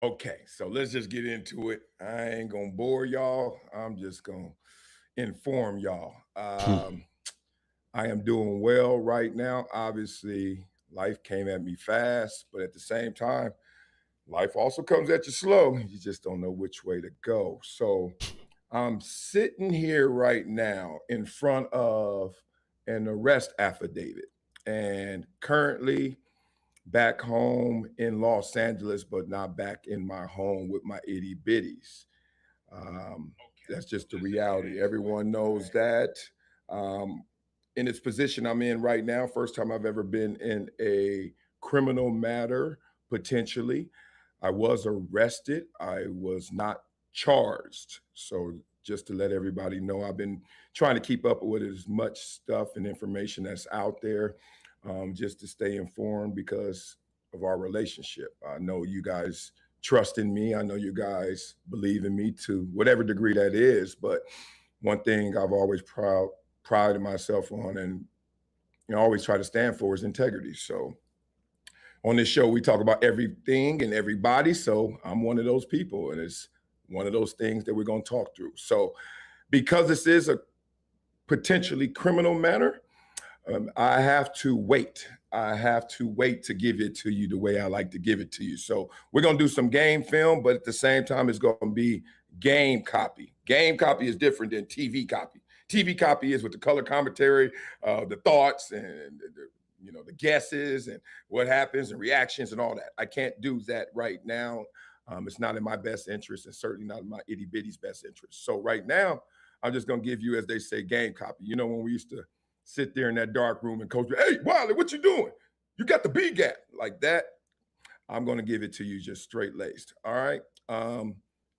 Okay, so let's just get into it. I ain't gonna bore y'all. I'm just gonna inform y'all. I am doing well right now. Obviously, life came at me fast, but at the same time, life also comes at you slow. You just don't know which way to go. So I'm sitting here right now in front of an arrest affidavit, and currently back home in Los Angeles, but not back in my home with my itty bitties. Um, that's just the reality. Everyone knows that. Um, in its position I'm in right now, first time I've ever been in a criminal matter, potentially. I was arrested. I was not charged. So, just to let everybody know, I've been trying to keep up with as much stuff and information that's out there, just to stay informed because of our relationship. I know you guys trust in me. I know you guys believe in me to whatever degree that is. But one thing I've always prided myself on, and always try to stand for, is integrity. So on this show, we talk about everything and everybody. So I'm one of those people, and it's one of those things that we're going to talk through. So because this is a potentially criminal matter, I have to wait. I have to wait to give it to you the way I like to give it to you. So we're gonna do some game film, but at the same time, it's gonna be game copy. Game copy is different than TV copy. TV copy is with the color commentary, the thoughts, and the guesses and what happens and reactions and all that. I can't do that right now. It's not in my best interest, and certainly not in my itty bitty's best interest. So right now, I'm just gonna give you, as they say, game copy. You know, when we used to sit there in that dark room and coach me, hey, Wiley, what you doing? You got the B gap like that. I'm going to give it to you just straight laced. All right.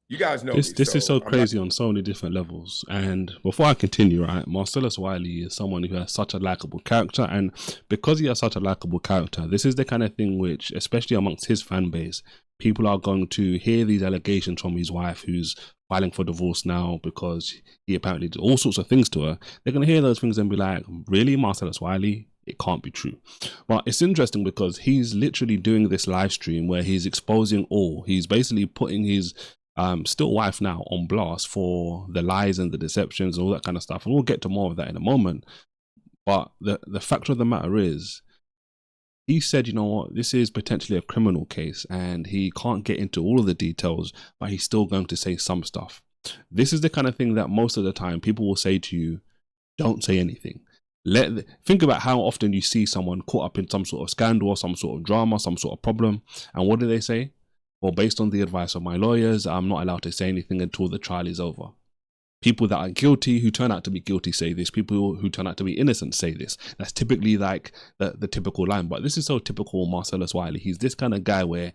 You guys know This me, this is so so I'm not. crazy on so many different levels. And before I continue, right, Marcellus Wiley is someone who has such a likable character, and because he has such a likable character, this is the kind of thing which, especially amongst his fan base, people are going to hear these allegations from his wife, who's filing for divorce now because he apparently did all sorts of things to her. They're going to hear those things and be like, "Really, Marcellus Wiley? It can't be true." But it's interesting because he's literally doing this live stream where he's exposing all. He's basically putting his still wife now on blast for the lies and the deceptions and all that kind of stuff. And we'll get to more of that in a moment. But the fact of the matter is, he said, you know what, this is potentially a criminal case and he can't get into all of the details, but he's still going to say some stuff. This is the kind of thing that most of the time people will say to you, don't say anything. Think about how often you see someone caught up in some sort of scandal or some sort of drama, some sort of problem, and what do they say? Well, based on the advice of my lawyers, I'm not allowed to say anything until the trial is over. People that are guilty, who turn out to be guilty, say this. People who turn out to be innocent say this. That's typically like the typical line. But this is so typical Marcellus Wiley. He's this kind of guy where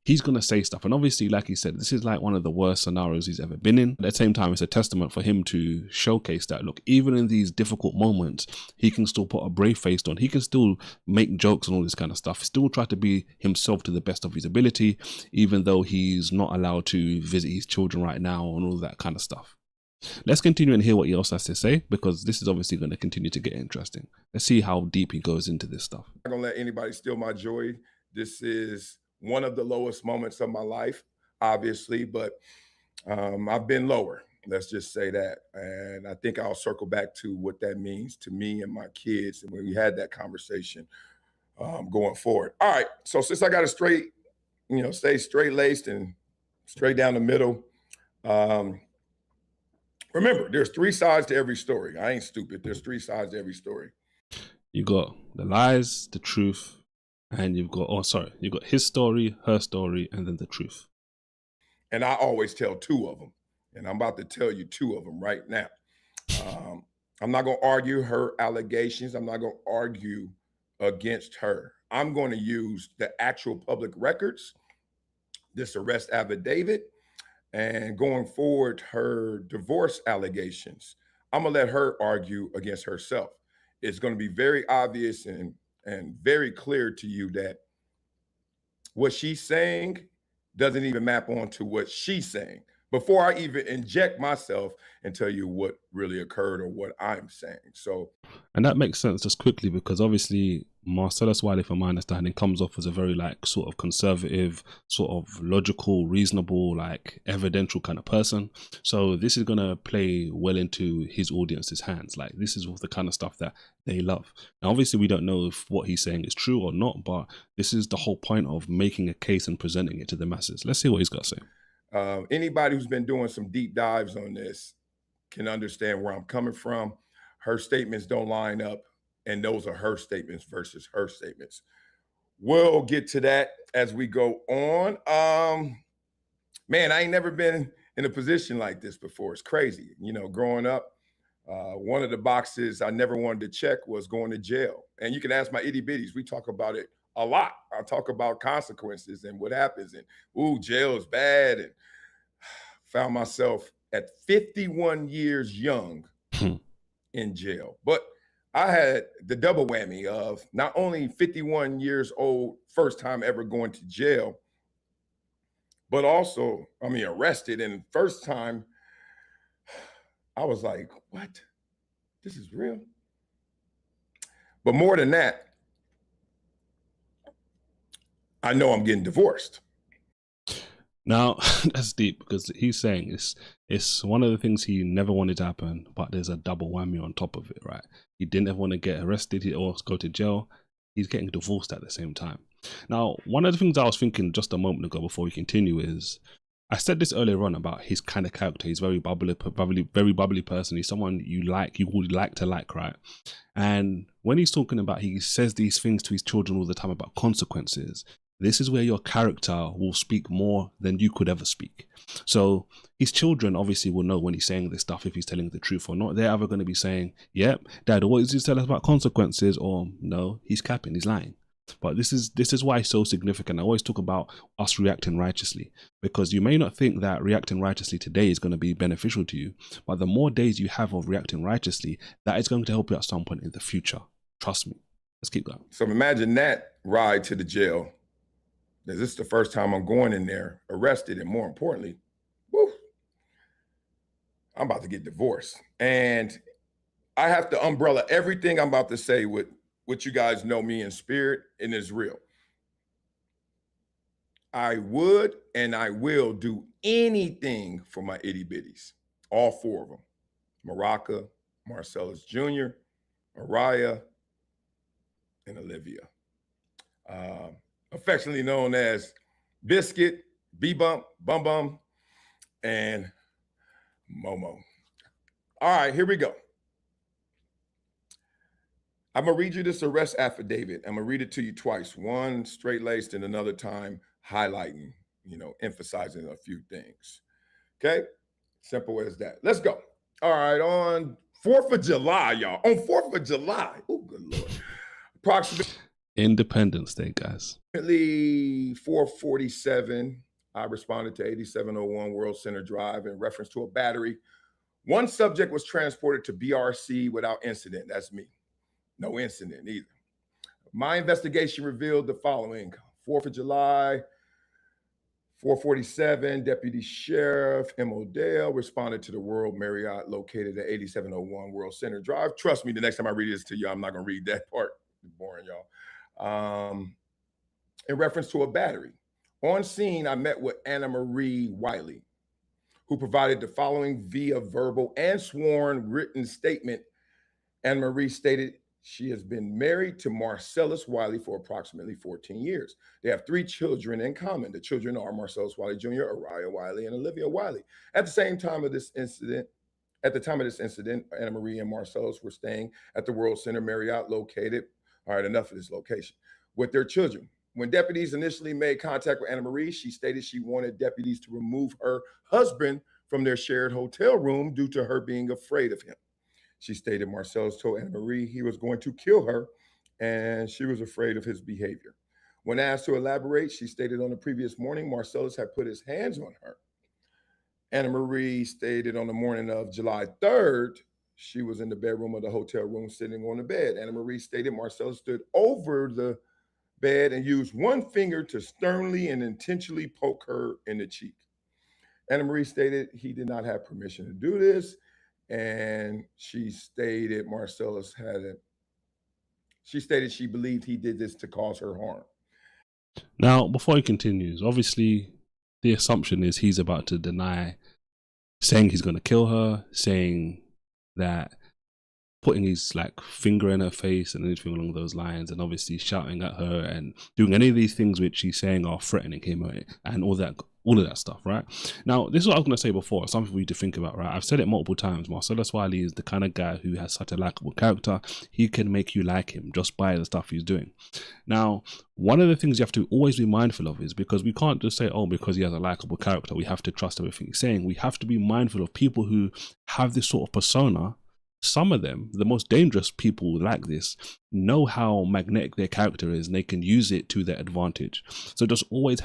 he's going to say stuff. And obviously, like he said, this is like one of the worst scenarios he's ever been in. At the same time, it's a testament for him to showcase that, look, even in these difficult moments, he can still put a brave face on. He can still make jokes and all this kind of stuff. Still try to be himself to the best of his ability, even though he's not allowed to visit his children right now and all that kind of stuff. Let's continue and hear what he else has to say, because this is obviously going to continue to get interesting. Let's see how deep he goes into this stuff. I'm not going to let anybody steal my joy. This is one of the lowest moments of my life, obviously, but I've been lower. Let's just say that. And I think I'll circle back to what that means to me and my kids. And when we had that conversation going forward. All right. So since I got a straight, stay straight laced and straight down the middle. Um, Remember, there's three sides to every story. I ain't stupid. There's three sides to every story. You got the lies, the truth, and you've got, you got his story, her story, and then the truth. And I always tell two of them. And I'm about to tell you two of them right now. I'm not going to argue her allegations. I'm not going to argue against her. I'm going to use the actual public records, this arrest affidavit, and going forward, her divorce allegations. I'm going to let her argue against herself. It's going to be very obvious and very clear to you that what she's saying doesn't even map onto what she's saying. before I even inject myself and tell you what really occurred or what I'm saying. So, And that makes sense just quickly because obviously Marcellus Wiley, from my understanding, comes off as a very like sort of conservative, sort of logical, reasonable, like evidential kind of person. So this is gonna play well into his audience's hands. Like this is the kind of stuff that they love. Now obviously we don't know if what he's saying is true or not, but this is the whole point of making a case and presenting it to the masses. Let's see what he's got to say. anybody who's been doing some deep dives on this can understand where I'm coming from. Her statements don't line up, and those are her statements versus her statements. We'll get to that as we go on. Man, I ain't never been in a position like this before. It's crazy. You know, growing up, one of the boxes I never wanted to check was going to jail. And you can ask my itty bitties. We talk about it a lot. I talk about consequences and what happens. And ooh, jail is bad. And found myself at 51 years young in jail. But I had the double whammy of not only 51 years old, first time ever going to jail, but also, I mean, arrested. And first time, I was like, what? This is real? But more than that, I know I'm getting divorced. Now that's deep because he's saying it's one of the things he never wanted to happen, but there's a double whammy on top of it, right? He didn't ever want to get arrested or go to jail. He's getting divorced at the same time. Now, one of the things I was thinking just a moment ago before we continue is I said this earlier on about his kind of character. He's very very bubbly person. He's someone you would like to like, right? And when he's talking about, he says these things to his children all the time about consequences. This is where your character will speak more than you could ever speak. So his children obviously will know when he's saying this stuff, if he's telling the truth or not. They're either going to be saying, yep, Dad, what does he tell us about consequences? Or no, he's capping, he's lying. But this is why it's so significant. I always talk about us reacting righteously, because you may not think that reacting righteously today is going to be beneficial to you, but the more days you have of reacting righteously, that is going to help you at some point in the future. Trust me. Let's keep going. So imagine that ride to the jail. This is the first time I'm going in there arrested, and more importantly, woo, I'm about to get divorced. And I have to umbrella everything I'm about to say with what you guys know me in spirit, and is real. I would and I will do anything for my itty bitties, all four of them: Maraca, Marcellus Jr., Mariah, and Olivia. Affectionately known as Biscuit, B-Bump, Bum Bum, and Momo. All right, here we go. I'm gonna read you this arrest affidavit. I'm gonna read it to you twice, one straight-laced and another time highlighting, emphasizing a few things. Okay, simple as that. Let's go. All right, on 4th of July, y'all. On 4th of July. Oh, good Lord. Approximately Independence Day, guys. 4:47, I responded to 8701 World Center Drive in reference to a battery. One subject was transported to BRC without incident. That's me. No incident either. My investigation revealed the following: 4th of July, 4:47, Deputy Sheriff M. Odell responded to the World Marriott located at 8701 World Center Drive. Trust me, the next time I read this to you, I'm not going to read that part. It's boring, y'all. In reference to a battery. On scene, I met with Anna Marie Wiley, who provided the following via verbal and sworn written statement. Anna Marie stated she has been married to Marcellus Wiley for approximately 14 years. They have 3 children in common. The children are Marcellus Wiley Jr., Araya Wiley, and Olivia Wiley. At the time of this incident, Anna Marie and Marcellus were staying at the World Center Marriott located, all right, enough of this location, with their children. When deputies initially made contact with Anna Marie, she stated she wanted deputies to remove her husband from their shared hotel room due to her being afraid of him. She stated Marcellus told Anna Marie he was going to kill her, and she was afraid of his behavior. When asked to elaborate, she stated on the previous morning Marcellus had put his hands on her. Anna Marie stated on the morning of July 3rd, she was in the bedroom of the hotel room sitting on the bed. Anna Marie stated Marcellus stood over the bed and used one finger to sternly and intentionally poke her in the cheek. Anna Marie stated he did not have permission to do this, and she stated Marcellus had it. She stated she believed he did this to cause her harm. Now, before he continues, obviously the assumption is he's about to deny, saying he's going to kill her, saying that, putting his like finger in her face and anything along those lines, and obviously shouting at her and doing any of these things which he's saying are threatening him, right? And all of that stuff, right? Now, this is what I was going to say before, something for you to think about, right? I've said it multiple times. Marcellus Wiley is the kind of guy who has such a likable character. He can make you like him just by the stuff he's doing. Now, one of the things you have to always be mindful of is, because we can't just say, oh, because he has a likable character, we have to trust everything he's saying. We have to be mindful of people who have this sort of persona. Some of them, the most dangerous people like this, know how magnetic their character is, and they can use it to their advantage. So you always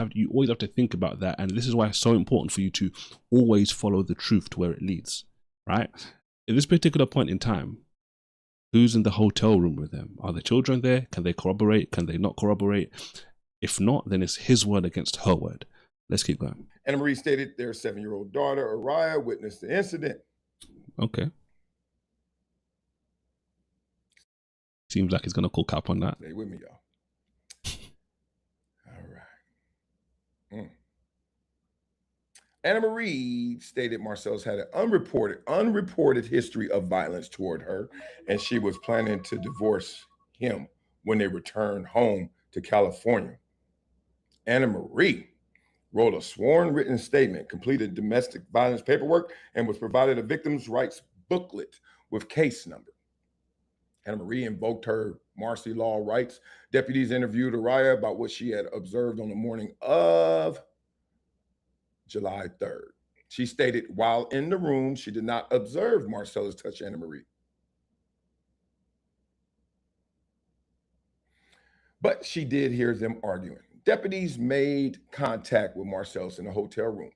have to think about that, and this is why it's so important for you to always follow the truth to where it leads, right? At this particular point in time, who's in the hotel room with them? Are the children there? Can they corroborate? Can they not corroborate? If not, then it's his word against her word. Let's keep going. Anna Marie stated their 7-year-old daughter, Araya, witnessed the incident. Okay. Seems like he's going to call cap on that. Stay with me, y'all. All right. Anna Marie stated Marcellus had an unreported history of violence toward her, and she was planning to divorce him when they returned home to California. Anna Marie wrote a sworn written statement, completed domestic violence paperwork, and was provided a victim's rights booklet with case number. Anna Marie invoked her Marcy law rights. Deputies interviewed Araya about what she had observed on the morning of July 3rd. She stated while in the room, she did not observe Marcellus touch Anna Marie. But she did hear them arguing. Deputies made contact with Marcellus in the hotel room.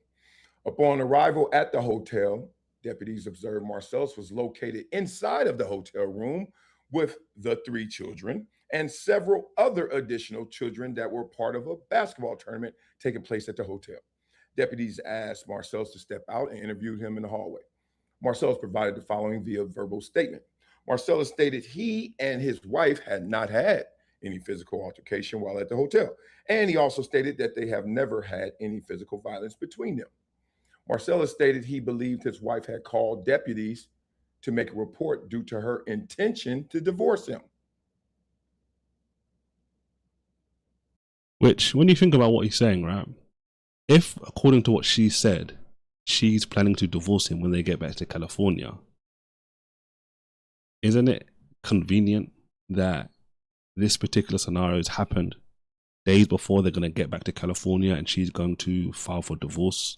Upon arrival at the hotel, deputies observed Marcellus was located inside of the hotel room with the 3 children and several other additional children that were part of a basketball tournament taking place at the hotel. Deputies asked Marcellus to step out and interviewed him in the hallway. Marcellus provided the following via verbal statement. Marcellus stated he and his wife had not had any physical altercation while at the hotel, and he also stated that they have never had any physical violence between them. Marcellus stated he believed his wife had called deputies to make a report due to her intention to divorce him. Which, when you think about what he's saying, right? If, according to what she said, she's planning to divorce him when they get back to California, isn't it convenient that this particular scenario has happened days before they're going to get back to California and she's going to file for divorce?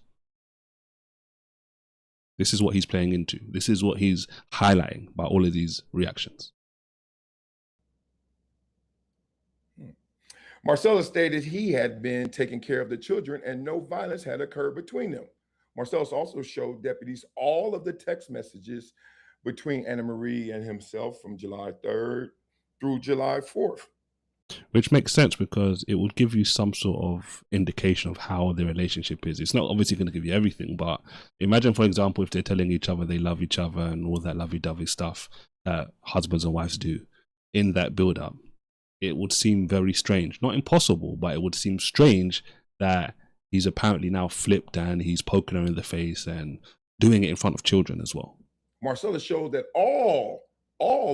This is what he's playing into. This is what he's highlighting by all of these reactions. Marcellus stated he had been taking care of the children and no violence had occurred between them. Marcellus also showed deputies all of the text messages between Anna Marie and himself from July 3rd through July 4th. Which makes sense because it would give you some sort of indication of how the relationship is. It's not obviously going to give you everything, but imagine, for example, if they're telling each other they love each other and all that lovey-dovey stuff that husbands and wives do in that build-up. It would seem very strange. Not impossible, but it would seem strange that he's apparently now flipped and he's poking her in the face and doing it in front of children as well. Marcellus showed that all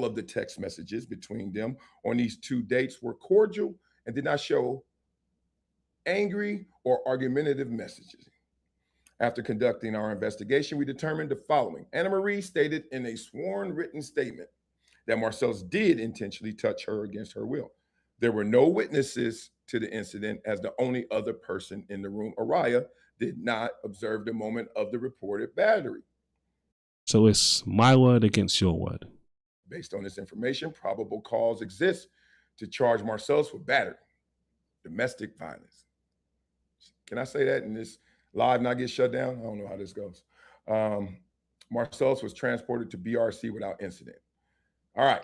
of the text messages between them on these 2 dates were cordial and did not show angry or argumentative messages. After conducting our investigation, we determined the following. Anna Marie stated in a sworn written statement that Marcellus did intentionally touch her against her will. There were no witnesses to the incident, as the only other person in the room, Araya, did not observe the moment of the reported battery. So it's my word against your word. Based on this information, probable cause exists to charge Marcellus with battery, domestic violence. Can I say that in this live not get shut down? I don't know how this goes. Marcellus was transported to BRC without incident. All right.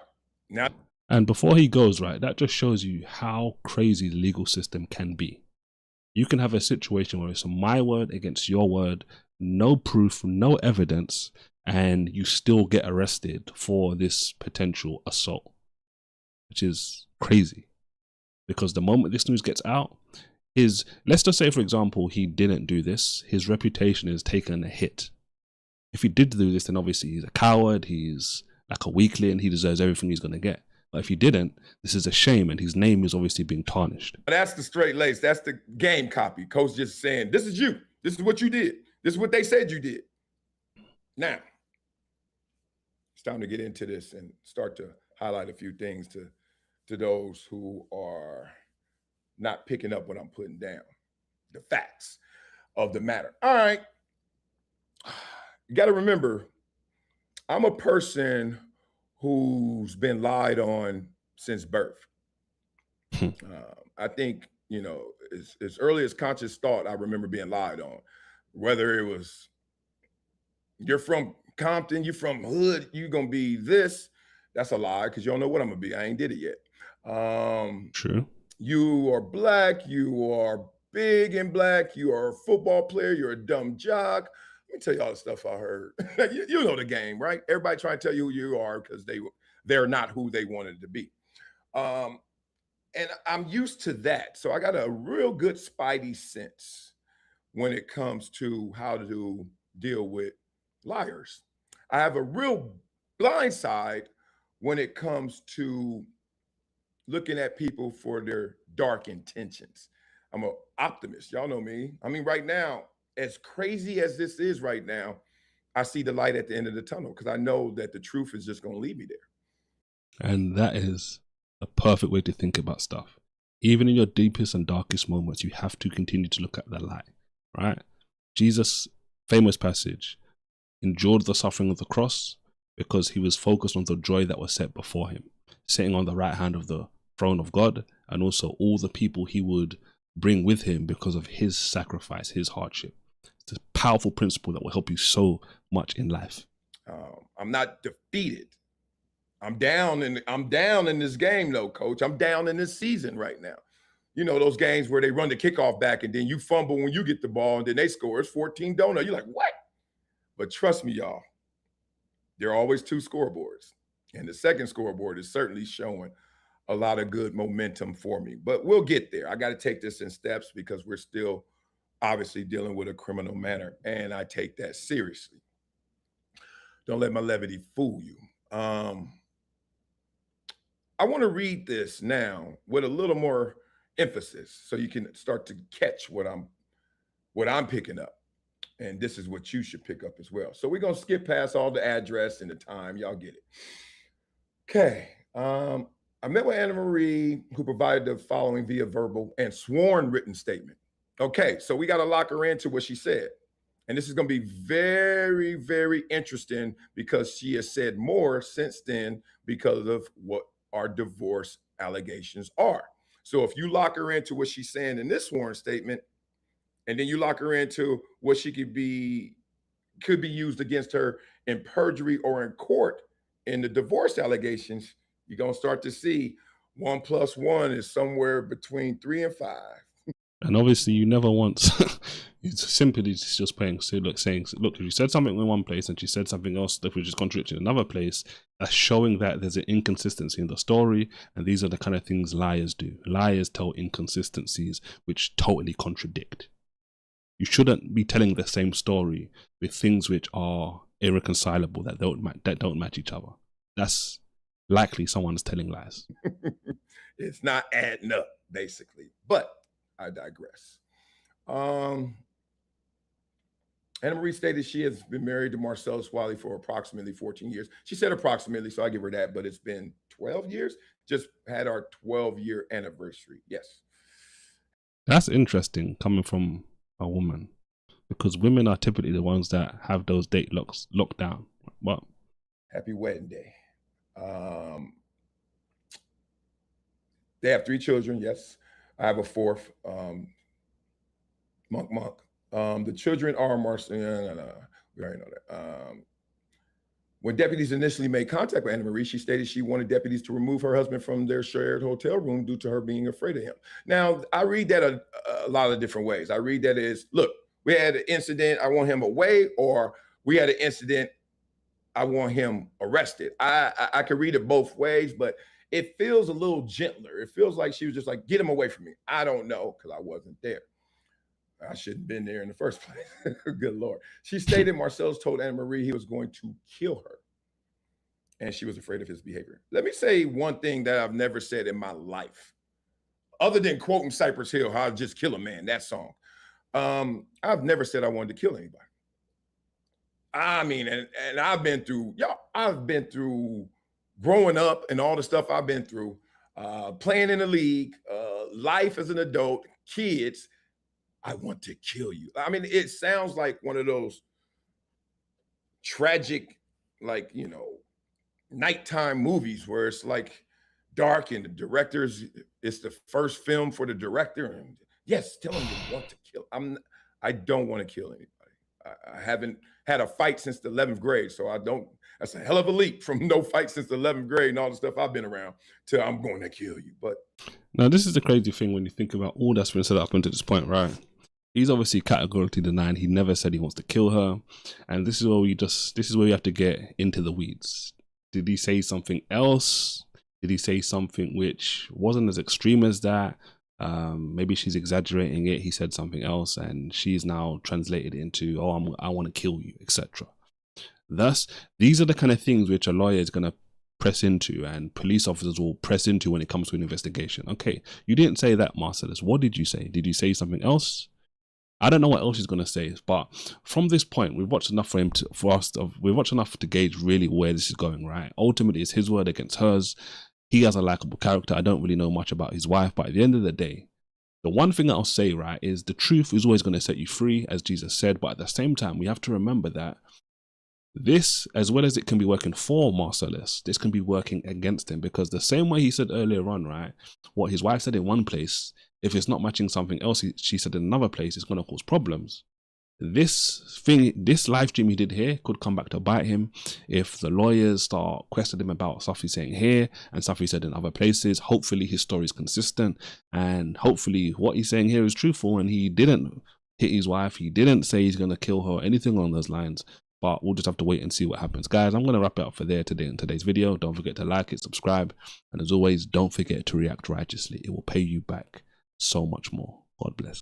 Now, and before he goes, right, that just shows you how crazy the legal system can be. You can have a situation where it's my word against your word. no proof, no evidence, and you still get arrested for this potential assault, which is crazy. Because the moment this news gets out, let's just say, for example, he didn't do this, his reputation is taken a hit. If he did do this, then obviously he's a coward, he's like a weakling, he deserves everything he's going to get. But if he didn't, this is a shame, and his name is obviously being tarnished. That's the straight lace. That's the game copy. Coach just saying, this is you. This is what you did. This is what they said you did. Now, it's time to get into this and start to highlight a few things to those who are not picking up what I'm putting down, the facts of the matter. All right. You got to remember, I'm a person who's been lied on since birth. I think, as early as conscious thought, I remember being lied on. Whether it was, you're from Compton, you're from hood, you're going to be this. That's a lie because you don't know what I'm going to be. I ain't did it yet. True. You are black, you are big and black, you are a football player, you're a dumb jock. Let me tell you all the stuff I heard. you know the game, right? Everybody trying to tell you who you are because they're not who they wanted to be. And I'm used to that. So I got a real good spidey sense when it comes to how to deal with liars. I have a real blind side when it comes to looking at people for their dark intentions. I'm an optimist. Y'all know me. I mean, right now, as crazy as this is right now, I see the light at the end of the tunnel because I know that the truth is just going to lead me there. And that is a perfect way to think about stuff. Even in your deepest and darkest moments, you have to continue to look at the light, right? Jesus, famous passage, endured the suffering of the cross because he was focused on the joy that was set before him, sitting on the right hand of the throne of God, and also all the people he would bring with him because of his sacrifice, his hardship. It's a powerful principle that will help you so much in life. I'm not defeated. I'm down in this game though, coach. I'm down in this season right now. You know, those games where they run the kickoff back and then you fumble when you get the ball and then they score. It's 14 donut. You're like, what? But trust me, y'all, there are always two scoreboards. And the second scoreboard is certainly showing a lot of good momentum for me. But we'll get there. I got to take this in steps because we're still obviously dealing with a criminal matter. And I take that seriously. Don't let my levity fool you. I want to read this now with a little more emphasis so you can start to catch what I'm picking up. And this is what you should pick up as well. So we're going to skip past all the address and the time. Y'all get it. Okay. I met with Anna Marie, who provided the following via verbal and sworn written statement. Okay. So we got to lock her into what she said. And this is going to be very, very interesting because she has said more since then because of what our divorce allegations are. So if you lock her into what she's saying in this sworn statement, and then you lock her into what she could be used against her in perjury or in court in the divorce allegations, you're going to start to see 1 + 1 is somewhere between 3 and 5. And obviously, you never want it's simply just saying, look, if you said something in one place and she said something else that was just contradicting in another place, that's showing that there's an inconsistency in the story. And these are the kind of things liars do. Liars tell inconsistencies which totally contradict. You shouldn't be telling the same story with things which are irreconcilable, that don't match each other. That's likely someone's telling lies. It's not adding up, basically. But I digress. Anna Marie stated she has been married to Marcellus Wiley for approximately 14 years. She said approximately, so I give her that, but it's been 12 years. Just had our 12-year anniversary. Yes. That's interesting coming from a woman, because women are typically the ones that have those date locked down. What? Happy wedding day. They have 3 children. Yes. I have a 4th, Monk. The children are Marcel. We already know that. When deputies initially made contact with Anna Marie, she stated she wanted deputies to remove her husband from their shared hotel room due to her being afraid of him. Now, I read that a lot of different ways. I read that as, look, we had an incident, I want him away, or we had an incident, I want him arrested. I could read it both ways, but it feels a little gentler. It feels like she was just like, get him away from me. I don't know, because I wasn't there. I shouldn't have been there in the first place. Good Lord. She stated Marcellus told Anna Marie he was going to kill her, and she was afraid of his behavior. Let me say one thing that I've never said in my life, other than quoting Cypress Hill, how I'll just kill a man, that song. I've never said I wanted to kill anybody. I mean, and I've been through, y'all, I've been through growing up and all the stuff I've been through, playing in the league, life as an adult, kids. I want to kill you. I mean, it sounds like one of those tragic, like, you know, nighttime movies where it's like dark and the director's, it's the first film for the director. And yes, tell him you want to kill. I don't want to kill anybody. I haven't had a fight since the 11th grade. So I don't, that's a hell of a leap from no fight since the 11th grade and all the stuff I've been around to I'm going to kill you. But now this is the crazy thing when you think about all that's been said up until this point, right? He's obviously categorically denying he never said he wants to kill her. And this is where we have to get into the weeds. Did he say something else? Did he say something which wasn't as extreme as that? Maybe she's exaggerating it. He said something else and she's now translated into, oh, I want to kill you, etc. Thus, these are the kind of things which a lawyer is going to press into and police officers will press into when it comes to an investigation. Okay, you didn't say that, Marcellus. What did you say? Did you say something else? I don't know what else he's going to say, but from this point, we've watched enough we've watched enough to gauge really where this is going, right? Ultimately, it's his word against hers. He has a likable character. I don't really know much about his wife, but at the end of the day, the one thing that I'll say, right, is the truth is always going to set you free, as Jesus said, but at the same time, we have to remember that this, as well as it can be working for Marcellus, this can be working against him, because the same way he said earlier on, right, what his wife said in one place, if it's not matching something else she said in another place, it's going to cause problems. This live stream he did here could come back to bite him if the lawyers start questioning him about stuff he's saying here and stuff he said in other places. Hopefully his story is consistent and hopefully what he's saying here is truthful and he didn't hit his wife. He didn't say he's going to kill her or anything along those lines. But we'll just have to wait and see what happens. Guys, I'm going to wrap it up for there today in today's video. Don't forget to like it, subscribe. And as always, don't forget to react righteously. It will pay you back so much more. God bless.